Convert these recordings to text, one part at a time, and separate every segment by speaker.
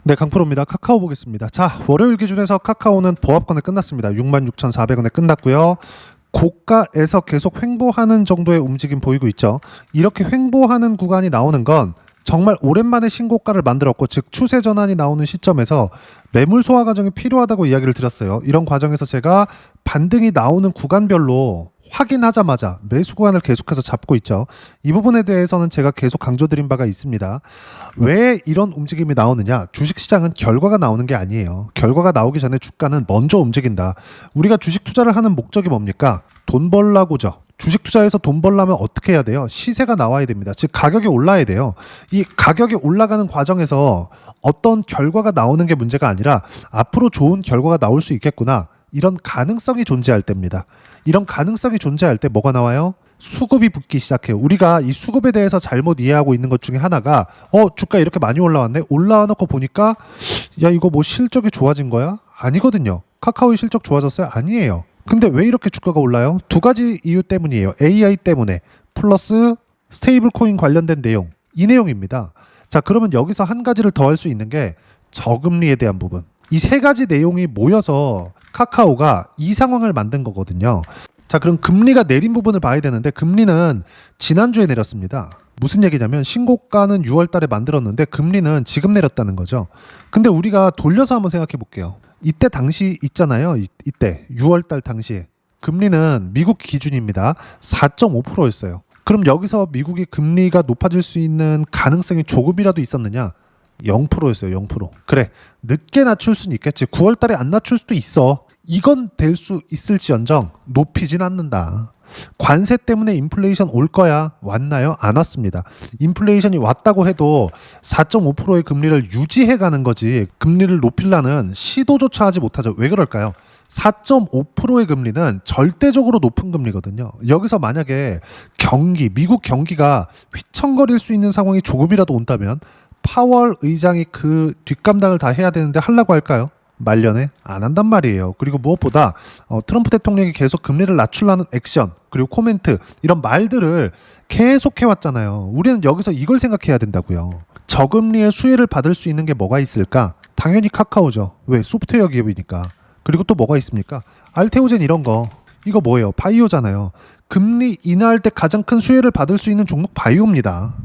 Speaker 1: 네, 강프로입니다. 카카오 보겠습니다. 자, 월요일 기준에서 카카오는 보합권에 끝났습니다. 66,400원에 끝났고요. 고가에서 계속 횡보하는 정도의 움직임 보이고 있죠. 이렇게 횡보하는 구간이 나오는 건 정말 오랜만에 신고가를 만들었고, 즉 추세 전환이 나오는 시점에서 매물 소화 과정이 필요하다고 이야기를 드렸어요. 이런 과정에서 제가 반등이 나오는 구간별로 확인하자마자 매수 구간을 계속해서 잡고 있죠. 이 부분에 대해서는 제가 계속 강조드린 바가 있습니다. 왜 이런 움직임이 나오느냐? 주식시장은 결과가 나오는 게 아니에요. 결과가 나오기 전에 주가는 먼저 움직인다. 우리가 주식 투자를 하는 목적이 뭡니까? 돈 벌라고죠. 주식 투자에서 돈 벌려면 어떻게 해야 돼요? 시세가 나와야 됩니다. 즉 가격이 올라야 돼요. 이 가격이 올라가는 과정에서 어떤 결과가 나오는 게 문제가 아니라 앞으로 좋은 결과가 나올 수 있겠구나. 이런 가능성이 존재할 때입니다. 이런 가능성이 존재할 때 뭐가 나와요? 수급이 붙기 시작해요. 우리가 이 수급에 대해서 잘못 이해하고 있는 것 중에 하나가 주가 이렇게 많이 올라왔네? 올라와 놓고 보니까 야 이거 뭐 실적이 좋아진 거야? 아니거든요. 카카오의 실적 좋아졌어요? 아니에요. 근데 왜 이렇게 주가가 올라요? 두 가지 이유 때문이에요. AI 때문에 플러스 스테이블 코인 관련된 내용. 이 내용입니다. 자, 그러면 여기서 한 가지를 더 할 수 있는 게 저금리에 대한 부분. 이 세 가지 내용이 모여서 카카오가 이 상황을 만든 거거든요. 자, 그럼 금리가 내린 부분을 봐야 되는데 금리는 지난주에 내렸습니다. 무슨 얘기냐면 신고가는 6월 달에 만들었는데 금리는 지금 내렸다는 거죠. 근데 우리가 돌려서 한번 생각해 볼게요. 이때 당시 있잖아요. 이때 6월 달 당시에 금리는 미국 기준입니다. 4.5%였어요. 그럼 여기서 미국이 금리가 높아질 수 있는 가능성이 조금이라도 있었느냐? 0%였어요. 0%. 그래. 늦게 낮출 수는 있겠지. 9월 달에 안 낮출 수도 있어. 이건 될 수 있을지언정 높이진 않는다. 관세 때문에 인플레이션 올 거야. 왔나요? 안 왔습니다. 인플레이션이 왔다고 해도 4.5%의 금리를 유지해 가는 거지 금리를 높이려는 시도조차 하지 못하죠. 왜 그럴까요? 4.5%의 금리는 절대적으로 높은 금리거든요. 여기서 만약에 미국 경기가 휘청거릴 수 있는 상황이 조금이라도 온다면 파월 의장이 그 뒷감당을 다 해야 되는데 하려고 할까요? 말년에 안 한단 말이에요. 그리고 무엇보다 트럼프 대통령이 계속 금리를 낮추려는 액션 그리고 코멘트 이런 말들을 계속 해왔잖아요. 우리는 여기서 이걸 생각해야 된다고요. 저금리의 수혜를 받을 수 있는 게 뭐가 있을까? 당연히 카카오죠. 왜? 소프트웨어 기업이니까. 그리고 또 뭐가 있습니까? 알테오젠 이런 거. 이거 뭐예요? 바이오잖아요. 금리 인하할 때 가장 큰 수혜를 받을 수 있는 종목 바이오입니다.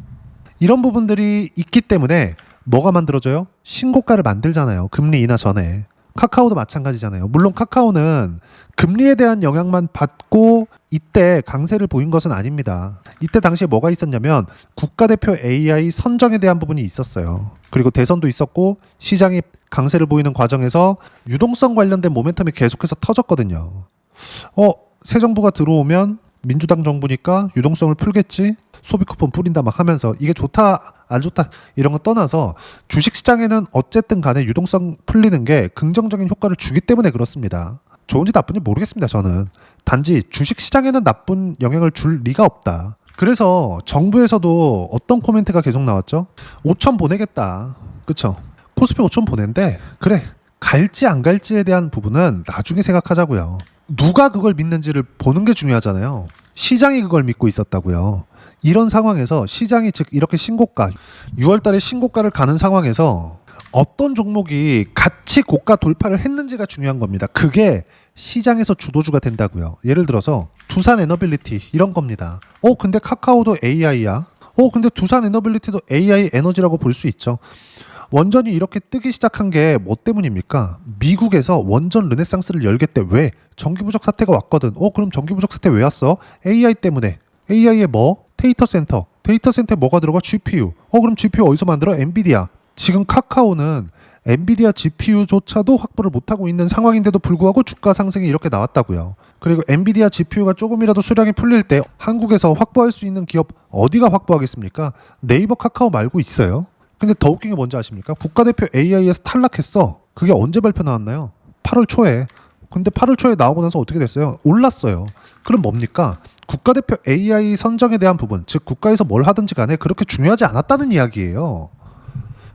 Speaker 1: 이런 부분들이 있기 때문에 뭐가 만들어져요? 신고가를 만들잖아요. 금리 인하 전에. 카카오도 마찬가지잖아요. 물론 카카오는 금리에 대한 영향만 받고 이때 강세를 보인 것은 아닙니다. 이때 당시에 뭐가 있었냐면 국가대표 AI 선정에 대한 부분이 있었어요. 그리고 대선도 있었고 시장이 강세를 보이는 과정에서 유동성 관련된 모멘텀이 계속해서 터졌거든요. 새 정부가 들어오면 민주당 정부니까 유동성을 풀겠지? 소비 쿠폰 뿌린다 막 하면서 이게 좋다 안 좋다 이런 거 떠나서 주식시장에는 어쨌든 간에 유동성 풀리는 게 긍정적인 효과를 주기 때문에 그렇습니다. 좋은지 나쁜지 모르겠습니다. 저는 단지 주식시장에는 나쁜 영향을 줄 리가 없다. 그래서 정부에서도 어떤 코멘트가 계속 나왔죠? 5천 보내겠다. 그쵸? 코스피 5천 보낸대. 그래 갈지 안 갈지에 대한 부분은 나중에 생각하자고요. 누가 그걸 믿는지를 보는 게 중요하잖아요. 시장이 그걸 믿고 있었다고요. 이런 상황에서 시장이 즉 이렇게 신고가 6월 달에 신고가를 가는 상황에서 어떤 종목이 같이 고가 돌파를 했는지가 중요한 겁니다. 그게 시장에서 주도주가 된다고요. 예를 들어서 두산 에너빌리티 이런 겁니다. 근데 카카오도 AI야. 근데 두산 에너빌리티도 AI 에너지라고 볼 수 있죠. 원전이 이렇게 뜨기 시작한 게 뭐 때문입니까? 미국에서 원전 르네상스를 열겠대. 왜? 전기 부족 사태가 왔거든. 그럼 전기 부족 사태 왜 왔어? AI 때문에. AI에 뭐? 데이터 센터에 뭐가 들어가? GPU. 그럼 GPU 어디서 만들어? 엔비디아. 지금 카카오는 엔비디아 GPU조차도 확보를 못하고 있는 상황인데도 불구하고 주가 상승이 이렇게 나왔다고요. 그리고 엔비디아 GPU가 조금이라도 수량이 풀릴 때 한국에서 확보할 수 있는 기업 어디가 확보하겠습니까? 네이버 카카오 말고 있어요. 근데 더 웃긴 게 뭔지 아십니까? 국가대표 AI에서 탈락했어. 그게 언제 발표 나왔나요? 8월 초에. 근데 8월 초에 나오고 나서 어떻게 됐어요? 올랐어요. 그럼 뭡니까? 국가대표 AI 선정에 대한 부분, 즉 국가에서 뭘 하든지 간에 그렇게 중요하지 않았다는 이야기예요.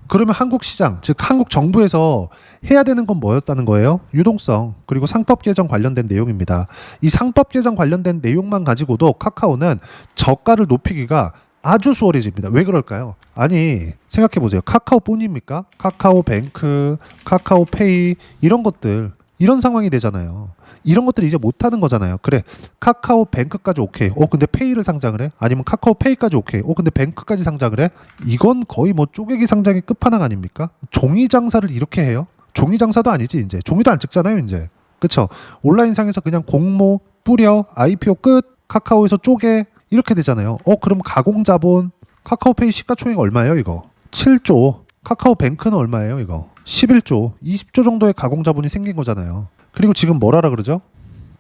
Speaker 1: 그러면 한국 시장, 즉 한국 정부에서 해야 되는 건 뭐였다는 거예요? 유동성, 그리고 상법 개정 관련된 내용입니다. 이 상법 개정 관련된 내용만 가지고도 카카오는 저가를 높이기가 아주 수월해집니다. 왜 그럴까요? 아니 생각해보세요. 카카오뿐입니까? 카카오뱅크, 카카오페이 이런 것들 이런 상황이 되잖아요. 이런 것들 이제 못하는 거잖아요. 그래 카카오뱅크까지 오케이. 근데 페이를 상장을 해? 아니면 카카오페이까지 오케이. 근데 뱅크까지 상장을 해? 이건 거의 뭐 쪼개기 상장의 끝판왕 아닙니까? 종이 장사를 이렇게 해요? 종이 장사도 아니지 이제. 종이도 안 찍잖아요 이제. 그쵸? 온라인상에서 그냥 공모 뿌려 IPO 끝 카카오에서 쪼개 이렇게 되잖아요. 그럼 가공자본 카카오페이 시가총액 얼마예요 이거? 7조. 카카오뱅크는 얼마예요 이거? 11조. 20조 정도의 가공자본이 생긴 거잖아요. 그리고 지금 뭐라라 그러죠?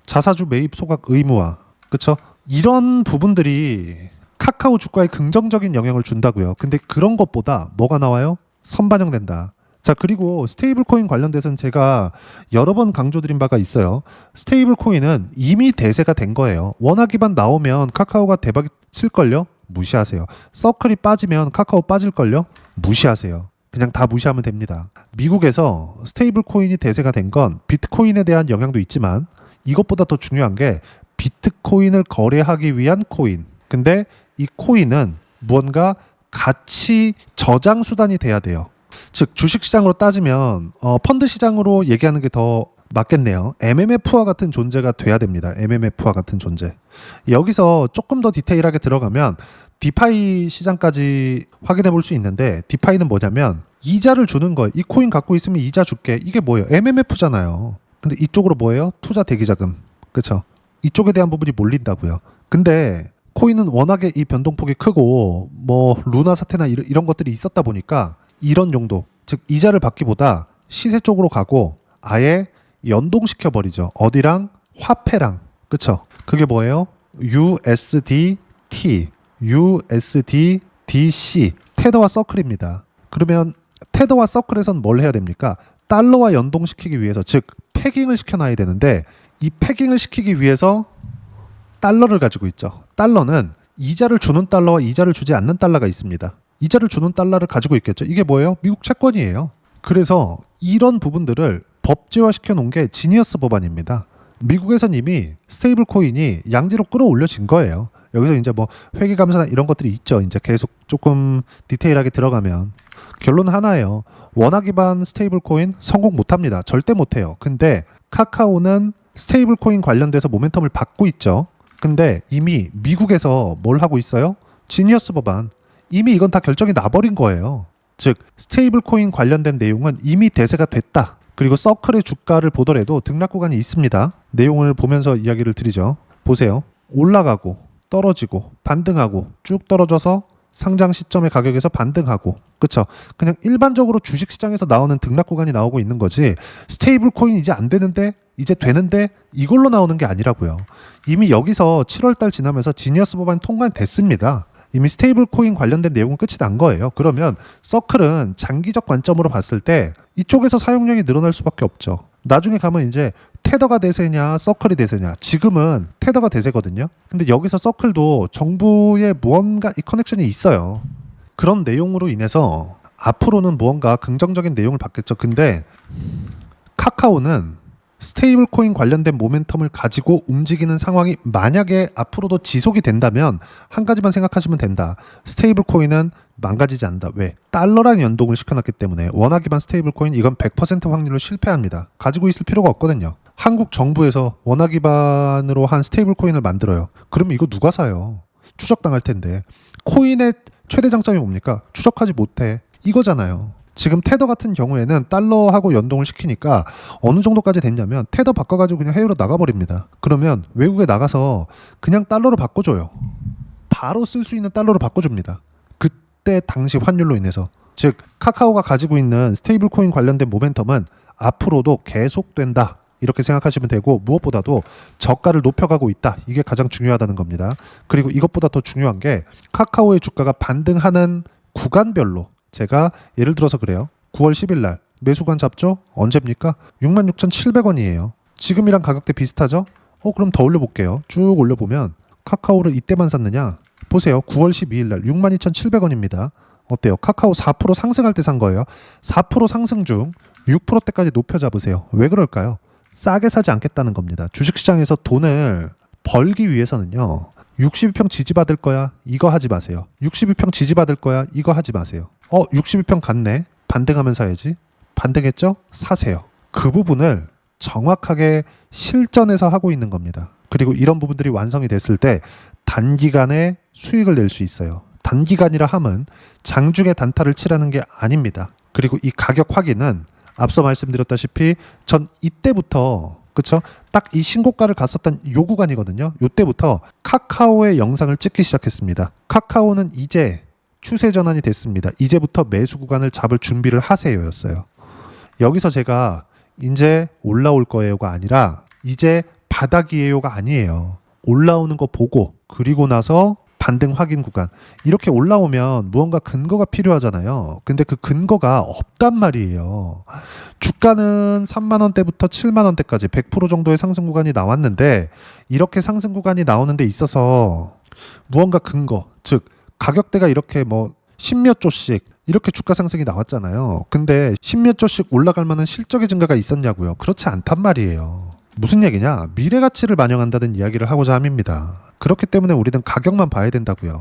Speaker 1: 자사주 매입 소각 의무화. 그쵸? 이런 부분들이 카카오 주가에 긍정적인 영향을 준다고요. 근데 그런 것보다 뭐가 나와요? 선반영된다. 자, 그리고 스테이블 코인 관련돼서는 제가 여러 번 강조드린 바가 있어요. 스테이블 코인은 이미 대세가 된 거예요. 원화 기반 나오면 카카오가 대박 칠걸요? 무시하세요. 서클이 빠지면 카카오 빠질걸요? 무시하세요. 그냥 다 무시하면 됩니다. 미국에서 스테이블 코인이 대세가 된 건 비트코인에 대한 영향도 있지만 이것보다 더 중요한 게 비트코인을 거래하기 위한 코인. 근데 이 코인은 무언가 가치 저장 수단이 돼야 돼요. 즉 주식시장으로 따지면 펀드 시장으로 얘기하는 게 더 맞겠네요. MMF와 같은 존재가 돼야 됩니다. MMF와 같은 존재. 여기서 조금 더 디테일하게 들어가면 디파이 시장까지 확인해 볼 수 있는데 디파이는 뭐냐면 이자를 주는 거예요. 이 코인 갖고 있으면 이자 줄게. 이게 뭐예요? MMF잖아요. 근데 이쪽으로 뭐예요? 투자 대기자금. 그렇죠? 이쪽에 대한 부분이 몰린다고요. 근데 코인은 워낙에 이 변동폭이 크고 뭐 루나 사태나 이런 것들이 있었다 보니까 이런 용도, 즉 이자를 받기보다 시세 쪽으로 가고 아예 연동시켜 버리죠. 어디랑? 화폐랑. 그쵸? 그게 뭐예요? USDT, USDC, 테더와 서클입니다. 그러면 테더와 서클에선 뭘 해야 됩니까? 달러와 연동시키기 위해서, 즉 패깅을 시켜놔야 되는데 이 패깅을 시키기 위해서 달러를 가지고 있죠. 달러는 이자를 주는 달러와 이자를 주지 않는 달러가 있습니다. 이자를 주는 달러를 가지고 있겠죠. 이게 뭐예요? 미국 채권이에요. 그래서 이런 부분들을 법제화시켜 놓은 게 지니어스 법안입니다. 미국에선 이미 스테이블 코인이 양지로 끌어올려진 거예요. 여기서 이제 뭐 회계감사나 이런 것들이 있죠. 이제 계속 조금 디테일하게 들어가면 결론은 하나예요. 원화 기반 스테이블 코인 성공 못합니다. 절대 못해요. 근데 카카오는 스테이블 코인 관련돼서 모멘텀을 받고 있죠. 근데 이미 미국에서 뭘 하고 있어요? 지니어스 법안. 이미 이건 다 결정이 나버린 거예요. 즉 스테이블 코인 관련된 내용은 이미 대세가 됐다. 그리고 서클의 주가를 보더라도 등락 구간이 있습니다. 내용을 보면서 이야기를 드리죠. 보세요. 올라가고 떨어지고 반등하고 쭉 떨어져서 상장 시점의 가격에서 반등하고, 그쵸? 그냥 일반적으로 주식시장에서 나오는 등락 구간이 나오고 있는 거지 스테이블 코인 이제 안 되는데 이제 되는데 이걸로 나오는 게 아니라고요. 이미 여기서 7월달 지나면서 지니어스 법안이 통과됐습니다. 이미 스테이블 코인 관련된 내용은 끝이 난 거예요. 그러면 서클은 장기적 관점으로 봤을 때 이쪽에서 사용량이 늘어날 수밖에 없죠. 나중에 가면 이제 테더가 대세냐 서클이 대세냐. 지금은 테더가 대세거든요. 근데 여기서 서클도 정부의 무언가 이 커넥션이 있어요. 그런 내용으로 인해서 앞으로는 무언가 긍정적인 내용을 받겠죠. 근데 카카오는 스테이블 코인 관련된 모멘텀을 가지고 움직이는 상황이 만약에 앞으로도 지속이 된다면 한 가지만 생각하시면 된다. 스테이블 코인은 망가지지 않는다. 왜? 달러랑 연동을 시켜놨기 때문에. 원화 기반 스테이블 코인 이건 100% 확률로 실패합니다. 가지고 있을 필요가 없거든요. 한국 정부에서 원화 기반으로 한 스테이블 코인을 만들어요. 그러면 이거 누가 사요? 추적당할 텐데. 코인의 최대 장점이 뭡니까? 추적하지 못해. 이거잖아요. 지금 테더 같은 경우에는 달러하고 연동을 시키니까 어느 정도까지 됐냐면 테더 바꿔가지고 그냥 해외로 나가버립니다. 그러면 외국에 나가서 그냥 달러로 바꿔줘요. 바로 쓸 수 있는 달러로 바꿔줍니다. 그때 당시 환율로 인해서. 즉 카카오가 가지고 있는 스테이블 코인 관련된 모멘텀은 앞으로도 계속된다. 이렇게 생각하시면 되고 무엇보다도 저가를 높여가고 있다. 이게 가장 중요하다는 겁니다. 그리고 이것보다 더 중요한 게 카카오의 주가가 반등하는 구간별로 제가 예를 들어서 그래요. 9월 10일 날 매수관 잡죠? 언제입니까? 66,700원이에요. 지금이랑 가격대 비슷하죠? 그럼 더 올려볼게요. 쭉 올려보면 카카오를 이때만 샀느냐? 보세요. 9월 12일 날 62,700원입니다. 어때요? 카카오 4% 상승할 때 산 거예요. 4% 상승 중 6%대까지 높여 잡으세요. 왜 그럴까요? 싸게 사지 않겠다는 겁니다. 주식시장에서 돈을 벌기 위해서는요. 62평 지지받을 거야. 이거 하지 마세요. 62평 지지받을 거야. 이거 하지 마세요. 62평 갔네. 반등하면 사야지. 반등했죠? 사세요. 그 부분을 정확하게 실전에서 하고 있는 겁니다. 그리고 이런 부분들이 완성이 됐을 때 단기간에 수익을 낼 수 있어요. 단기간이라 함은 장중에 단타를 치라는 게 아닙니다. 그리고 이 가격 확인은 앞서 말씀드렸다시피 전 이때부터 그쵸? 딱 이 신고가를 갔었던 요 구간이거든요. 요때부터 카카오의 영상을 찍기 시작했습니다. 카카오는 이제 추세 전환이 됐습니다. 이제부터 매수 구간을 잡을 준비를 하세요였어요. 여기서 제가 이제 올라올 거예요가 아니라 이제 바닥이에요가 아니에요. 올라오는 거 보고 그리고 나서 반등 확인 구간 이렇게 올라오면 무언가 근거가 필요하잖아요. 근데 그 근거가 없단 말이에요. 주가는 3만 원대부터 7만 원대까지 100% 정도의 상승 구간이 나왔는데 이렇게 상승 구간이 나오는 데 있어서 무언가 근거 즉 가격대가 이렇게 뭐 10몇 조씩 이렇게 주가 상승이 나왔잖아요. 근데 10몇 조씩 올라갈 만한 실적의 증가가 있었냐고요? 그렇지 않단 말이에요. 무슨 얘기냐? 미래 가치를 반영한다는 이야기를 하고자 함입니다. 그렇기 때문에 우리는 가격만 봐야 된다고요.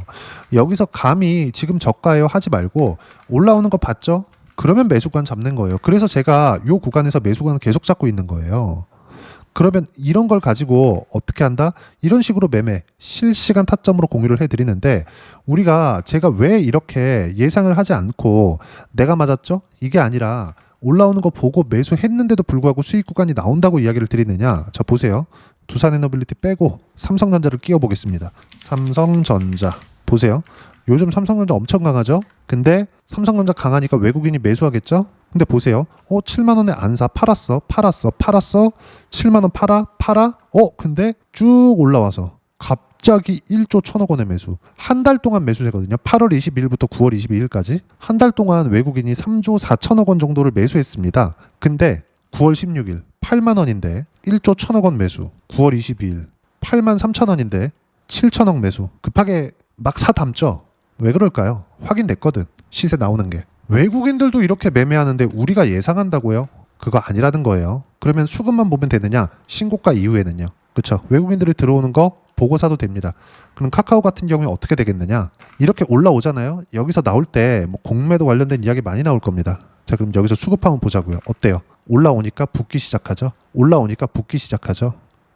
Speaker 1: 여기서 감히 지금 저가예요 하지 말고 올라오는 거 봤죠? 그러면 매수관 잡는 거예요. 그래서 제가 요 구간에서 매수관을 계속 잡고 있는 거예요. 그러면 이런 걸 가지고 어떻게 한다? 이런 식으로 매매, 실시간 타점으로 공유를 해드리는데 우리가 제가 왜 이렇게 예상을 하지 않고 내가 맞았죠? 이게 아니라 올라오는 거 보고 매수했는데도 불구하고 수익 구간이 나온다고 이야기를 드리느냐? 자 보세요. 두산에너빌리티 빼고 삼성전자를 끼워 보겠습니다. 삼성전자 보세요. 요즘 삼성전자 엄청 강하죠? 근데 삼성전자 강하니까 외국인이 매수하겠죠? 근데 보세요. 7만 원에 안 사. 팔았어. 7만 원 팔아. 근데 쭉 올라와서 갑자기 1조 1천억 원의 매수. 한 달 동안 매수되거든요. 8월 22일부터 9월 22일까지. 한 달 동안 외국인이 3조 4천억 원 정도를 매수했습니다. 근데 9월 16일 8만 원인데 1조 1천억 원 매수. 9월 22일 8만 3천 원인데 7천억 매수. 급하게 막 사담죠. 왜 그럴까요? 확인됐거든. 시세 나오는 게. 외국인들도 이렇게 매매하는데 우리가 예상한다고요? 그거 아니라는 거예요. 그러면 수급만 보면 되느냐? 신고가 이후에는요. 그렇죠. 외국인들이 들어오는 거 보고 사도 됩니다. 그럼 카카오 같은 경우에 어떻게 되겠느냐? 이렇게 올라오잖아요. 여기서 나올 때 뭐 공매도 관련된 이야기 많이 나올 겁니다. 자, 그럼 여기서 수급 한번 보자고요. 어때요? 올라오니까 붙기 시작하죠.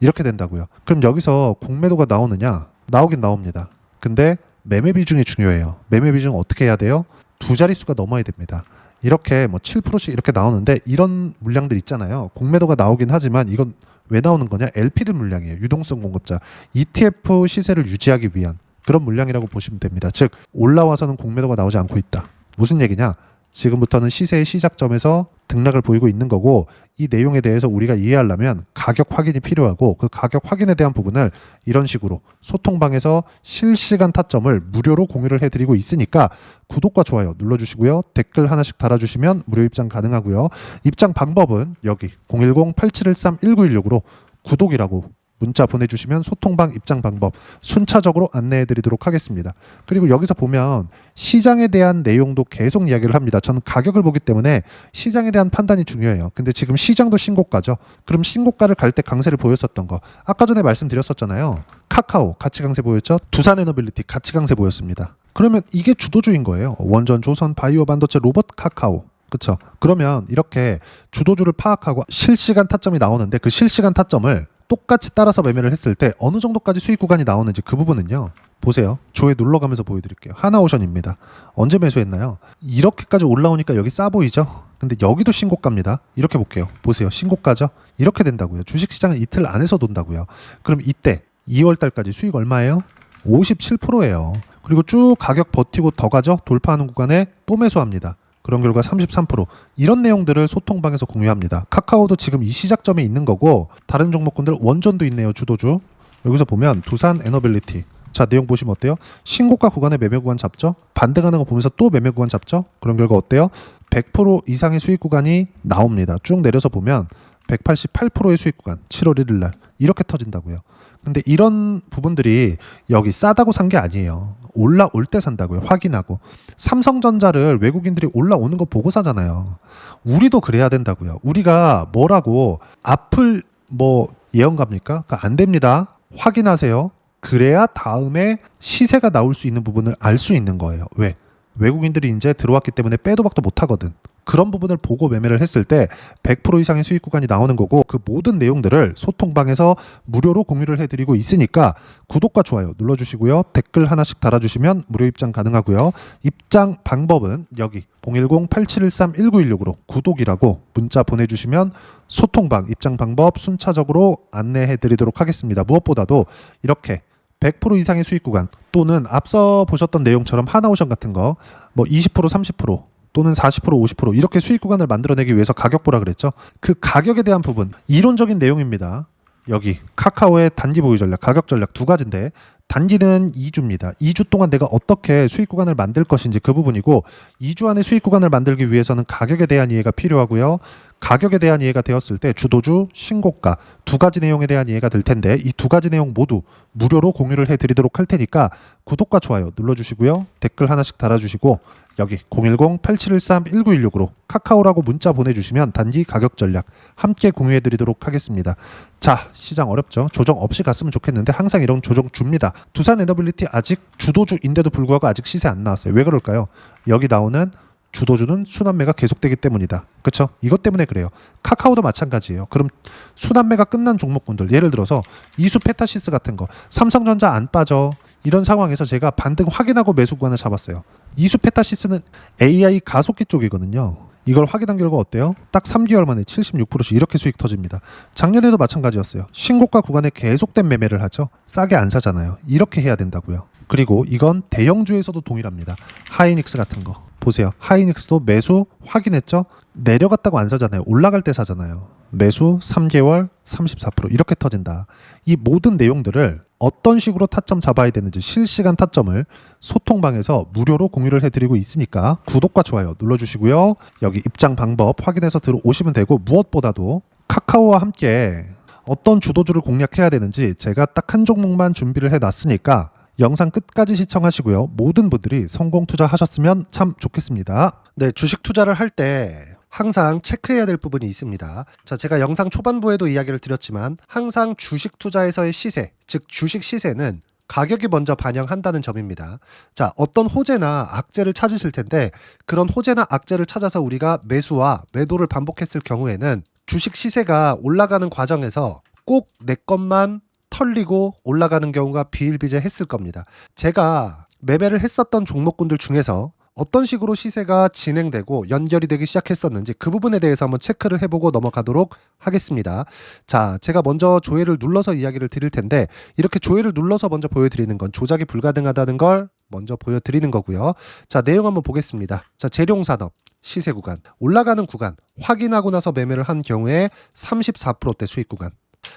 Speaker 1: 이렇게 된다고요. 그럼 여기서 공매도가 나오느냐? 나오긴 나옵니다. 근데 매매 비중이 중요해요. 매매 비중 어떻게 해야 돼요? 두 자릿수가 넘어야 됩니다. 이렇게 뭐 7%씩 이렇게 나오는데 이런 물량들 있잖아요. 공매도가 나오긴 하지만 이건 왜 나오는 거냐? LP들 물량이에요. 유동성 공급자. ETF 시세를 유지하기 위한 그런 물량이라고 보시면 됩니다. 즉 올라와서는 공매도가 나오지 않고 있다. 무슨 얘기냐? 지금부터는 시세의 시작점에서 등락을 보이고 있는 거고 이 내용에 대해서 우리가 이해하려면 가격 확인이 필요하고 그 가격 확인에 대한 부분을 이런 식으로 소통방에서 실시간 타점을 무료로 공유를 해드리고 있으니까 구독과 좋아요 눌러주시고요. 댓글 하나씩 달아주시면 무료 입장 가능하고요. 입장 방법은 여기 010-8713-1916으로 구독이라고 문자 보내주시면 소통방 입장 방법 순차적으로 안내해드리도록 하겠습니다. 그리고 여기서 보면 시장에 대한 내용도 계속 이야기를 합니다. 저는 가격을 보기 때문에 시장에 대한 판단이 중요해요. 근데 지금 시장도 신고가죠. 그럼 신고가를 갈 때 강세를 보였었던 거 아까 전에 말씀드렸었잖아요. 카카오 같이 강세 보였죠. 두산에너빌리티 같이 강세 보였습니다. 그러면 이게 주도주인 거예요. 원전, 조선, 바이오, 반도체, 로봇, 카카오. 그렇죠. 그러면 이렇게 주도주를 파악하고 실시간 타점이 나오는데 그 실시간 타점을 똑같이 따라서 매매를 했을 때 어느 정도까지 수익 구간이 나오는지 그 부분은요. 보세요. 조회 눌러가면서 보여드릴게요. 하나오션입니다. 언제 매수했나요? 이렇게까지 올라오니까 여기 싸 보이죠? 근데 여기도 신고가입니다. 이렇게 볼게요. 보세요. 신고가죠? 이렇게 된다고요. 주식시장은 이틀 안에서 돈다고요. 그럼 이때 2월달까지 수익 얼마예요? 57%예요. 그리고 쭉 가격 버티고 더 가죠? 돌파하는 구간에 또 매수합니다. 그런 결과 33% 이런 내용들을 소통방에서 공유합니다. 카카오도 지금 이 시작점에 있는 거고 다른 종목군들 원전도 있네요. 주도주. 여기서 보면 두산 에너빌리티. 자 내용 보시면 어때요? 신고가 구간에 매매 구간 잡죠? 반등하는 거 보면서 또 매매 구간 잡죠? 그런 결과 어때요? 100% 이상의 수익 구간이 나옵니다. 쭉 내려서 보면 188%의 수익 구간 7월 1일 날 이렇게 터진다고요. 근데 이런 부분들이 여기 싸다고 산 게 아니에요. 올라올 때 산다고요. 확인하고. 삼성전자를 외국인들이 올라오는 거 보고 사잖아요. 우리도 그래야 된다고요. 우리가 뭐라고 앞을 뭐 예언갑니까? 안 됩니다. 확인하세요. 그래야 다음에 시세가 나올 수 있는 부분을 알 수 있는 거예요. 왜? 외국인들이 이제 들어왔기 때문에 빼도 박도 못 하거든. 그런 부분을 보고 매매를 했을 때 100% 이상의 수익 구간이 나오는 거고, 그 모든 내용들을 소통방에서 무료로 공유를 해드리고 있으니까 구독과 좋아요 눌러주시고요. 댓글 하나씩 달아주시면 무료 입장 가능하고요. 입장 방법은 여기 010-8713-1916으로 구독이라고 문자 보내주시면 소통방 입장 방법 순차적으로 안내해드리도록 하겠습니다. 무엇보다도 이렇게 100% 이상의 수익 구간, 또는 앞서 보셨던 내용처럼 하나오션 같은 거 뭐 20% 30% 또는 40% 50% 이렇게 수익 구간을 만들어내기 위해서 가격 보라 그랬죠. 그 가격에 대한 부분 이론적인 내용입니다. 여기 카카오의 단기 보유 전략, 가격 전략 두 가지인데, 단기는 2주입니다. 2주 동안 내가 어떻게 수익 구간을 만들 것인지 그 부분이고, 2주 안에 수익 구간을 만들기 위해서는 가격에 대한 이해가 필요하고요. 가격에 대한 이해가 되었을 때 주도주, 신고가 두 가지 내용에 대한 이해가 될 텐데, 이 두 가지 내용 모두 무료로 공유를 해드리도록 할 테니까 구독과 좋아요 눌러주시고요. 댓글 하나씩 달아주시고 여기 010-8713-1916으로 카카오라고 문자 보내주시면 단기 가격 전략 함께 공유해드리도록 하겠습니다. 자, 시장 어렵죠? 조정 없이 갔으면 좋겠는데 항상 이런 조정 줍니다. 두산 에너빌리티 아직 주도주인데도 불구하고 아직 시세 안 나왔어요. 왜 그럴까요? 여기 나오는 주도주는 순환매가 계속되기 때문이다. 그렇죠? 이것 때문에 그래요. 카카오도 마찬가지예요. 그럼 순환매가 끝난 종목군들, 예를 들어서 이수 페타시스 같은 거, 삼성전자 안 빠져, 이런 상황에서 제가 반등 확인하고 매수 구간을 잡았어요. 이수 페타시스는 AI 가속기 쪽이거든요. 이걸 확인한 결과 어때요? 딱 3개월 만에 76%씩 이렇게 수익 터집니다. 작년에도 마찬가지였어요. 신고가 구간에 계속된 매매를 하죠. 싸게 안 사잖아요. 이렇게 해야 된다고요. 그리고 이건 대형주에서도 동일합니다. 하이닉스 같은 거 보세요. 하이닉스도 매수 확인했죠? 내려갔다고 안 사잖아요. 올라갈 때 사잖아요. 매수 3개월 34% 이렇게 터진다. 이 모든 내용들을 어떤 식으로 타점 잡아야 되는지 실시간 타점을 소통방에서 무료로 공유를 해드리고 있으니까 구독과 좋아요 눌러주시고요. 여기 입장 방법 확인해서 들어오시면 되고, 무엇보다도 카카오와 함께 어떤 주도주를 공략해야 되는지 제가 딱 한 종목만 준비를 해놨으니까 영상 끝까지 시청하시고요. 모든 분들이 성공 투자하셨으면 참 좋겠습니다. 네, 주식 투자를 할 때 항상 체크해야 될 부분이 있습니다. 자, 제가 영상 초반부에도 이야기를 드렸지만 항상 주식 투자에서의 시세, 즉 주식 시세는 가격이 먼저 반영한다는 점입니다. 자, 어떤 호재나 악재를 찾으실 텐데, 그런 호재나 악재를 찾아서 우리가 매수와 매도를 반복했을 경우에는 주식 시세가 올라가는 과정에서 꼭 내 것만 털리고 올라가는 경우가 비일비재했을 겁니다. 제가 매매를 했었던 종목군들 중에서 어떤 식으로 시세가 진행되고 연결이 되기 시작했었는지 그 부분에 대해서 한번 체크를 해보고 넘어가도록 하겠습니다. 자, 제가 먼저 조회를 눌러서 이야기를 드릴 텐데, 이렇게 조회를 눌러서 먼저 보여드리는 건 조작이 불가능하다는 걸 먼저 보여드리는 거고요. 자, 내용 한번 보겠습니다. 자, 재룡산업 시세 구간, 올라가는 구간 확인하고 나서 매매를 한 경우에 34%대 수익 구간.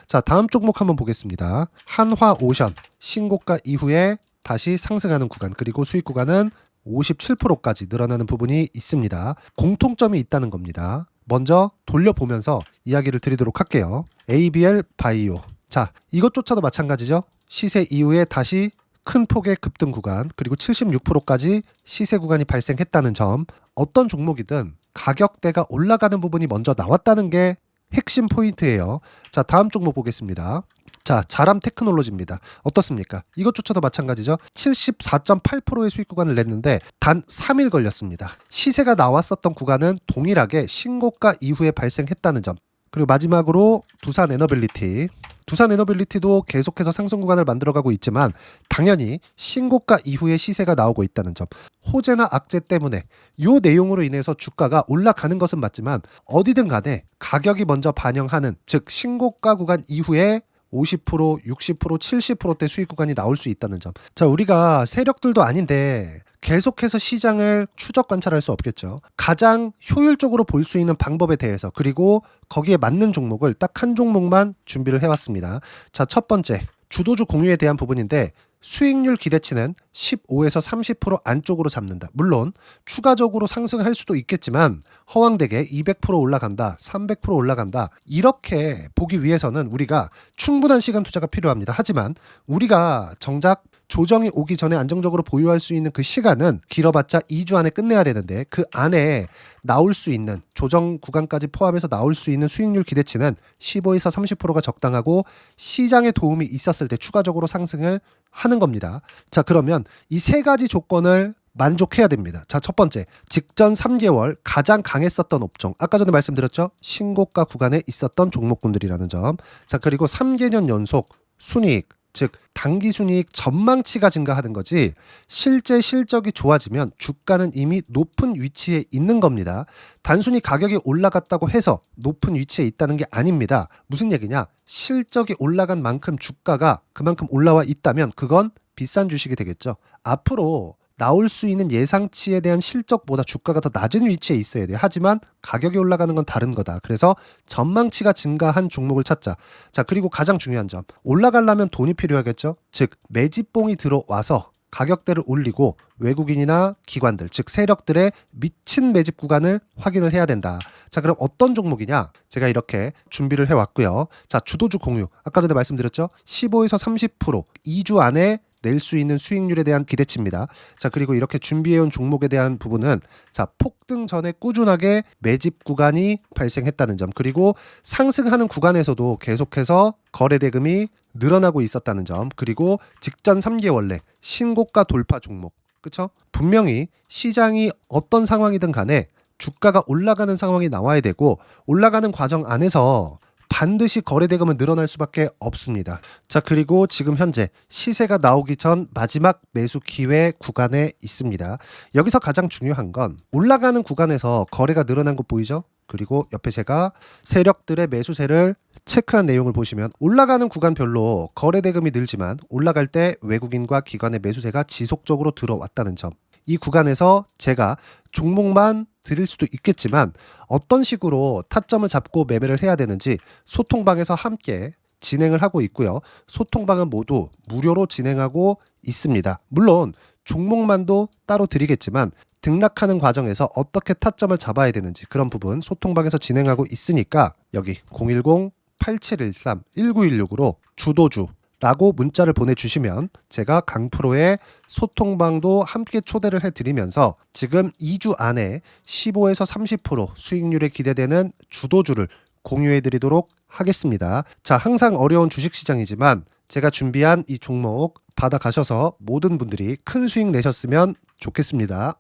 Speaker 1: 자, 다음 종목 한번 보겠습니다. 한화오션 신고가 이후에 다시 상승하는 구간, 그리고 수익 구간은 57%까지 늘어나는 부분이 있습니다. 공통점이 있다는 겁니다. 먼저 돌려보면서 이야기를 드리도록 할게요. ABL 바이오. 자, 이것조차도 마찬가지죠. 시세 이후에 다시 큰 폭의 급등 구간, 그리고 76%까지 시세 구간이 발생했다는 점. 어떤 종목이든 가격대가 올라가는 부분이 먼저 나왔다는 게 핵심 포인트예요. 자, 다음 종목 보겠습니다. 자, 자람 테크놀로지입니다. 어떻습니까? 이것조차도 마찬가지죠. 74.8%의 수익 구간을 냈는데 단 3일 걸렸습니다. 시세가 나왔었던 구간은 동일하게 신고가 이후에 발생했다는 점. 그리고 마지막으로 두산 에너빌리티. 두산 에너빌리티도 계속해서 상승 구간을 만들어가고 있지만 당연히 신고가 이후에 시세가 나오고 있다는 점. 호재나 악재 때문에 이 내용으로 인해서 주가가 올라가는 것은 맞지만 어디든 간에 가격이 먼저 반영하는, 즉 신고가 구간 이후에 50%, 60%, 70%대 수익 구간이 나올 수 있다는 점. 자, 우리가 세력들도 아닌데 계속해서 시장을 추적 관찰할 수 없겠죠. 가장 효율적으로 볼 수 있는 방법에 대해서, 그리고 거기에 맞는 종목을 딱 한 종목만 준비를 해왔습니다. 자, 첫 번째 주도주 공유에 대한 부분인데, 수익률 기대치는 15에서 30% 안쪽으로 잡는다. 물론 추가적으로 상승할 수도 있겠지만 허황되게 200% 올라간다, 300% 올라간다, 이렇게 보기 위해서는 우리가 충분한 시간 투자가 필요합니다. 하지만 우리가 정작 조정이 오기 전에 안정적으로 보유할 수 있는 그 시간은 길어봤자 2주 안에 끝내야 되는데, 그 안에 나올 수 있는 조정 구간까지 포함해서 나올 수 있는 수익률 기대치는 15에서 30%가 적당하고, 시장에 도움이 있었을 때 추가적으로 상승을 하는 겁니다. 자, 그러면 이 세 가지 조건을 만족해야 됩니다. 자, 첫 번째, 직전 3개월 가장 강했었던 업종. 아까 전에 말씀드렸죠? 신고가 구간에 있었던 종목군들이라는 점. 자, 그리고 3개년 연속 순이익, 즉 단기 순이익 전망치가 증가하는 거지 실제 실적이 좋아지면 주가는 이미 높은 위치에 있는 겁니다. 단순히 가격이 올라갔다고 해서 높은 위치에 있다는 게 아닙니다. 무슨 얘기냐? 실적이 올라간 만큼 주가가 그만큼 올라와 있다면 그건 비싼 주식이 되겠죠. 앞으로 나올 수 있는 예상치에 대한 실적보다 주가가 더 낮은 위치에 있어야 돼요. 하지만 가격이 올라가는 건 다른 거다. 그래서 전망치가 증가한 종목을 찾자. 자, 그리고 가장 중요한 점. 올라가려면 돈이 필요하겠죠. 즉 매집봉이 들어와서 가격대를 올리고 외국인이나 기관들, 즉 세력들의 미친 매집 구간을 확인을 해야 된다. 자, 그럼 어떤 종목이냐? 제가 이렇게 준비를 해왔고요. 자, 주도주 공유. 아까 전에 말씀드렸죠. 15에서 30% 2주 안에 낼 수 있는 수익률에 대한 기대치입니다. 자, 그리고 이렇게 준비해온 종목에 대한 부분은 자, 폭등 전에 꾸준하게 매집 구간이 발생했다는 점, 그리고 상승하는 구간에서도 계속해서 거래 대금이 늘어나고 있었다는 점, 그리고 직전 3개월 내 신고가 돌파 종목. 그렇죠? 분명히 시장이 어떤 상황이든 간에 주가가 올라가는 상황이 나와야 되고 올라가는 과정 안에서 반드시 거래 대금은 늘어날 수밖에 없습니다. 자, 그리고 지금 현재 시세가 나오기 전 마지막 매수 기회 구간에 있습니다. 여기서 가장 중요한 건 올라가는 구간에서 거래가 늘어난 거 보이죠? 그리고 옆에 제가 세력들의 매수세를 체크한 내용을 보시면 올라가는 구간별로 거래 대금이 늘지만 올라갈 때 외국인과 기관의 매수세가 지속적으로 들어왔다는 점. 이 구간에서 제가 종목만 드릴 수도 있겠지만 어떤 식으로 타점을 잡고 매매를 해야 되는지 소통방에서 함께 진행을 하고 있고요. 소통방은 모두 무료로 진행하고 있습니다. 물론 종목만도 따로 드리겠지만 등락하는 과정에서 어떻게 타점을 잡아야 되는지 그런 부분 소통방에서 진행하고 있으니까 여기 010-8713-1916으로 주도주 라고 문자를 보내주시면 제가 강프로의 소통방도 함께 초대를 해드리면서 지금 2주 안에 15에서 30% 수익률에 기대되는 주도주를 공유해드리도록 하겠습니다. 자, 항상 어려운 주식시장이지만 제가 준비한 이 종목 받아가셔서 모든 분들이 큰 수익 내셨으면 좋겠습니다.